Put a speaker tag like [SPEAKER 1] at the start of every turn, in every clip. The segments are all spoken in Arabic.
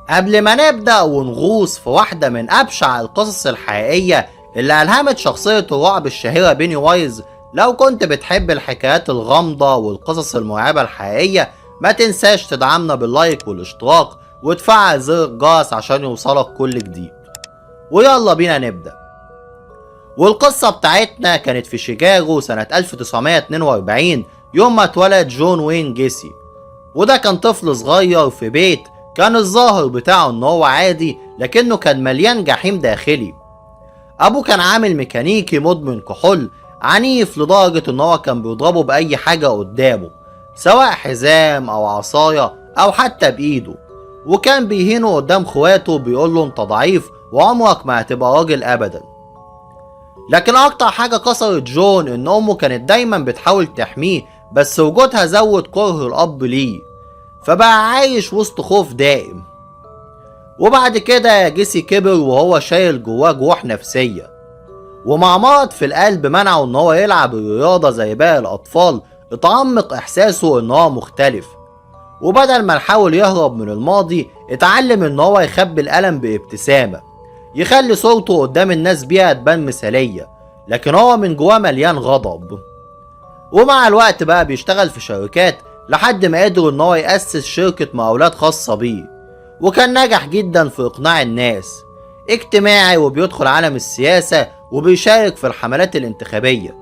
[SPEAKER 1] قبل ما نبدأ ونغوص في واحدة من أبشع القصص الحقيقية اللي ألهمت شخصية الرعب الشهيرة بيني وايز، لو كنت بتحب الحكايات الغامضة والقصص المرعبة الحقيقية ما تنساش تدعمنا باللايك والاشتراك وتفعل زر الجرس عشان يوصلك كل جديد. ويلا بينا نبدأ. والقصة بتاعتنا كانت في شيكاغو سنة 1942 يوم ما اتولد جون وين جيسي. وده كان طفل صغير في بيت كان الظاهر بتاعه ان هو عادي، لكنه كان مليان جحيم داخلي. ابوه كان عامل ميكانيكي مدمن كحول عنيف لدرجة ان هو كان بيضربه باي حاجة قدامه، سواء حزام او عصاية او حتى بايده، وكان بيهينه قدام اخواته بيقوله انت ضعيف وعمرك ما هتبقى راجل ابدا. لكن اكتر حاجة كسرت جون ان امه كانت دايما بتحاول تحميه، بس وجودها زود كره الاب ليه، فبقى عايش وسط خوف دائم. وبعد كده جيسي كبر وهو شايل جواه جروح نفسية، ومع مرض في القلب منعه ان هو يلعب الرياضة زي باقي الاطفال. اتعمق احساسه ان هو مختلف، وبدل ما يحاول يهرب من الماضي اتعلم ان هو يخبي الالم بابتسامة، يخلي صورته قدام الناس بيها تبان مثالية، لكن هو من جواه مليان غضب. ومع الوقت بقى بيشتغل في شركات لحد ما قدروا ان هو يأسس شركة مقاولات خاصة بيه، وكان ناجح جدا في اقناع الناس، اجتماعي وبيدخل عالم السياسة وبيشارك في الحملات الانتخابية،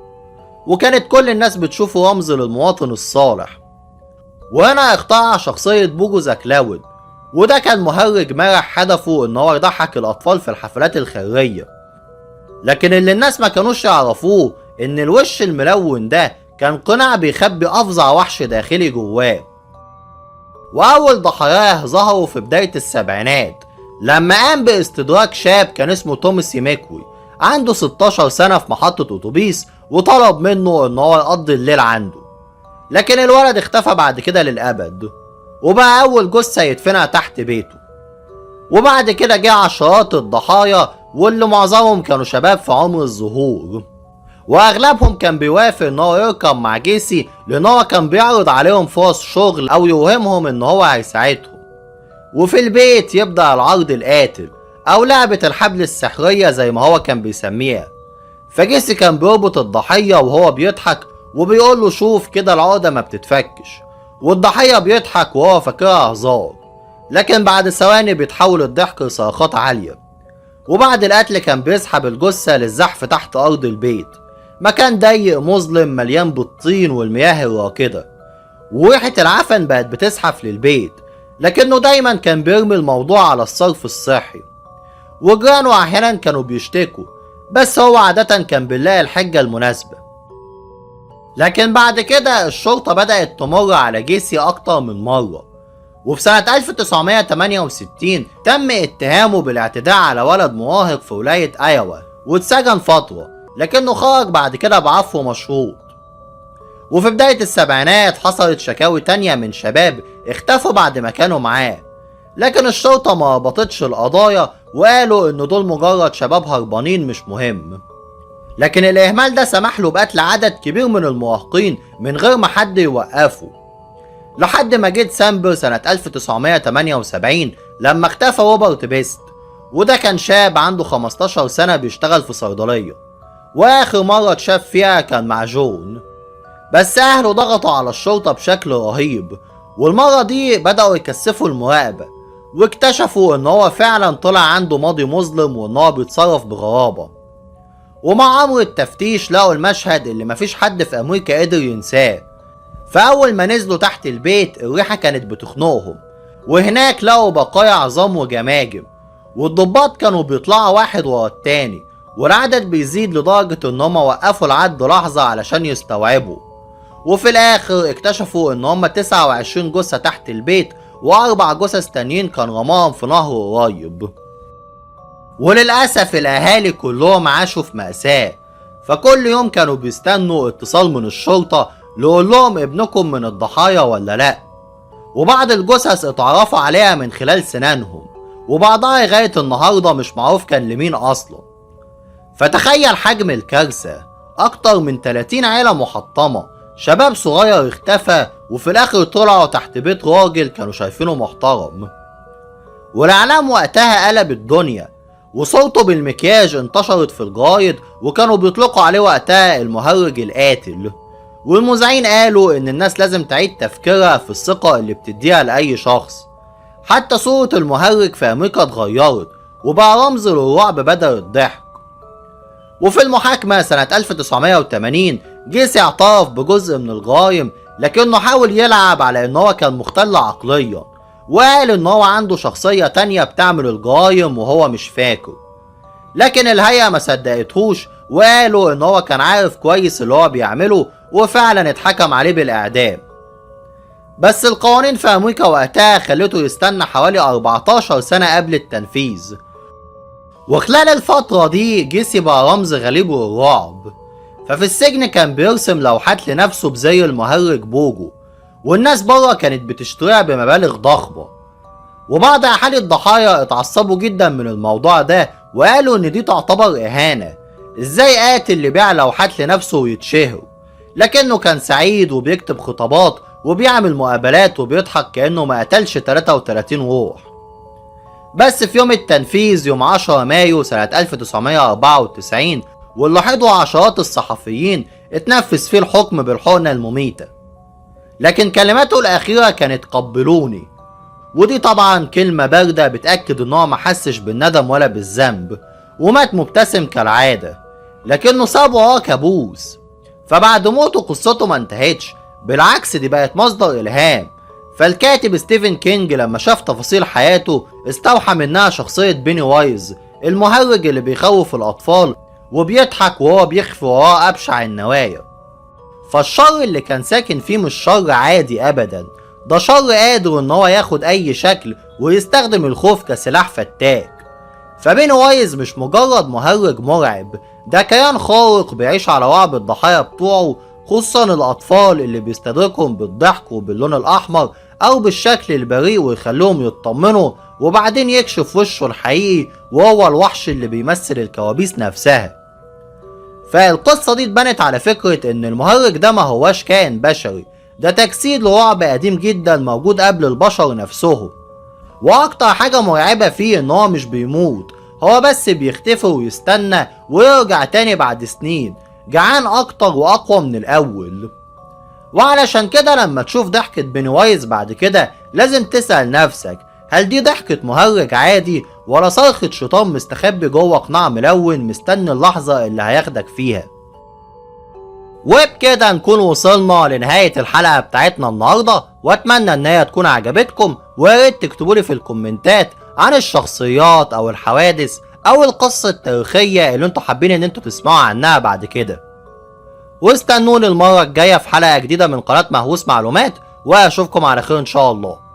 [SPEAKER 1] وكانت كل الناس بتشوفه رمز للمواطن الصالح. وهنا اخترع شخصية بوجو ذا كلاود، وده كان مهرج مرح هدفه ان هو يضحك الاطفال في الحفلات الخيرية. لكن اللي الناس ما كانوش يعرفوه ان الوش الملون ده كان قناع بيخبي افظع وحش داخلي جواه. واول ضحاياه ظهروا في بداية السبعينات لما قام باستدراج شاب كان اسمه توماسي ميكوي، عنده 16 سنة في محطة اتوبيس، وطلب منه ان هو يقضي الليل عنده. لكن الولد اختفى بعد كده للأبد، وبقى أول جثة يدفنها تحت بيته. وبعد كده جه عشرات الضحايا واللي معظمهم كانوا شباب في عمر الظهور، واغلبهم كان بيوافق ان هو يركب مع جيسي لان هو كان بيعرض عليهم فرص شغل او يوهمهم ان هو هيساعدهم. وفي البيت يبدأ العرض القاتل او لعبة الحبل السحرية زي ما هو كان بيسميها. فجيسي كان بيربط الضحية وهو بيضحك وبيقول له شوف كده العقدة ما بتتفكش، والضحية بيضحك وهو فاكرها هزار، لكن بعد ثواني بيتحول الضحك لصرخات عالية. وبعد القتل كان بيسحب الجثة للزحف تحت أرض البيت، مكان ضيق مظلم مليان بالطين والمياه الراكدة، وريحة العفن بقت بتزحف للبيت، لكنه دايما كان بيرمي الموضوع على الصرف الصحي. وجيرانه أحيانا كانوا بيشتكوا، بس هو عادة كان بيلاقي الحجة المناسبة. لكن بعد كده الشرطة بدأت تمر على جيسي أكتر من مرة، وفي سنة 1968 تم اتهامه بالاعتداء على ولد مراهق في ولاية ايوا واتسجن فترة، لكنه خرج بعد كده بعفو مشروط. وفي بداية السبعينات حصلت شكاوي تانية من شباب اختفوا بعد ما كانوا معاه، لكن الشرطة ما ربطتش القضايا وقالوا ان دول مجرد شباب هربانين مش مهم. لكن الاهمال ده سمح له بقتل عدد كبير من المراهقين من غير ما حد يوقفه، لحد ما جه ديسمبر سنة 1978 لما اختفى روبرت بيست، وده كان شاب عنده 15 سنة بيشتغل في صيدلية، واخر مرة اتشاف فيها كان مع جون. بس اهله ضغطوا على الشرطة بشكل رهيب، والمرة دي بدأوا يكثفوا المراقبة، واكتشفوا ان هو فعلا طلع عنده ماضي مظلم وان هو بيتصرف بغرابة. ومع امر التفتيش لقوا المشهد اللي مفيش حد في امريكا قدر ينساه. فاول ما نزلوا تحت البيت الريحة كانت بتخنقهم، وهناك لقوا بقايا عظام وجماجم، والضباط كانوا بيطلعوا واحد ورا التاني، والعدد بيزيد لدرجة ان هما وقفوا العد لحظة علشان يستوعبوا. وفي الاخر اكتشفوا ان هما 29 جثة تحت البيت، و4 جثث تانيين كان رماهم في نهر قريب. وللأسف الأهالي كلهم عاشوا في مأساة، فكل يوم كانوا بيستنوا اتصال من الشرطة ليقول لهم ابنكم من الضحايا ولا لأ. وبعض الجثث اتعرفوا عليها من خلال سنانهم، وبعضها لغاية النهاردة مش معروف كان لمين أصلا. فتخيل حجم الكارثة، أكتر من 30 عيلة محطمة، شباب صغير اختفى وفي الآخر طلعوا تحت بيت راجل كانوا شايفينه محترم. والاعلام وقتها قلب الدنيا، وصورته بالمكياج انتشرت في الجرايد وكانوا بيطلقوا عليه وقتها المهرج القاتل. والمذيعين قالوا ان الناس لازم تعيد تفكيرها في الثقة اللي بتديها لأي شخص. حتى صورة المهرج في امريكا اتغيرت وبقى رمز للرعب بدل الضحك. وفي المحاكمة سنة 1980 جيسي اعترف بجزء من الجرائم، لكنه حاول يلعب على ان هو كان مختل عقليا، وقال ان هو عنده شخصية تانية بتعمل الجرائم وهو مش فاكر. لكن الهيئة ما صدقتهوش وقالوا ان هو كان عارف كويس اللي هو بيعمله، وفعلا اتحكم عليه بالاعدام. بس القوانين في امريكا وقتها خلته يستنى حوالي 14 سنة قبل التنفيذ. وخلال الفترة دي جيسي بقى رمز غريب للرعب، ففي السجن كان بيرسم لوحات لنفسه بزي المهرج بوجو، والناس بره كانت بتشتريها بمبالغ ضخمة. وبعض أحد الضحايا اتعصبوا جدا من الموضوع ده وقالوا ان دي تعتبر اهانة، ازاي قاتل يبيع لوحات لنفسه ويتشهر؟ لكنه كان سعيد وبيكتب خطابات وبيعمل مقابلات وبيضحك كأنه ما قتلش 33 روح. بس في يوم التنفيذ يوم 10 مايو سنة 1994 واللي حضروا عشرات الصحفيين اتنفذ فيه الحكم بالحقنة المميتة. لكن كلماته الأخيرة كانت قبلوني، ودي طبعا كلمة باردة بتأكد ان هو محسش بالندم ولا بالذنب، ومات مبتسم كالعادة، لكنه ساب وراه كابوس. فبعد موته قصته ما انتهتش، بالعكس دي بقت مصدر إلهام. فالكاتب ستيفن كينج لما شاف تفاصيل حياته استوحى منها شخصية بيني وايز، المهرج اللي بيخوف الأطفال وبيضحك وهو بيخفي وراه أبشع النوايا. فالشر اللي كان ساكن فيه مش شر عادي أبدا، ده شر قادر ان هو ياخد اي شكل ويستخدم الخوف كسلاح فتاك. فبيني وايز مش مجرد مهرج مرعب، ده كيان خارق بيعيش على رعب الضحايا بتوعه، خصوصا الاطفال اللي بيستدركهم بالضحك وباللون الاحمر او بالشكل البريء ويخليهم يطمنوا، وبعدين يكشف وشه الحقيقي وهو الوحش اللي بيمثل الكوابيس نفسها. فالقصة دي اتبنت على فكرة ان المهرج ده ما هواش كائن بشري، ده تجسيد لرعب قديم جدا موجود قبل البشر نفسهم. واكتر حاجة مرعبة فيه ان هو مش بيموت، هو بس بيختفي ويستنى ويرجع تاني بعد سنين جعان اكتر واقوى من الاول. وعلشان كده لما تشوف ضحكة بيني وايز بعد كده لازم تسأل نفسك، هل دي ضحكة مهرج عادي ولا صرخة شيطان مستخبي جوه قناع ملون مستني اللحظة اللي هياخدك فيها؟ وبكده نكون وصلنا لنهاية الحلقة بتاعتنا النهاردة، واتمنى ان هي تكون عجبتكم، وياريت تكتبولي في الكومنتات عن الشخصيات او الحوادث او القصة التاريخية اللي انتوا حابين ان انتوا تسمعوا عنها بعد كده. واستنوني المرة الجاية في حلقة جديدة من قناة مهووس معلومات، واشوفكم على خير ان شاء الله.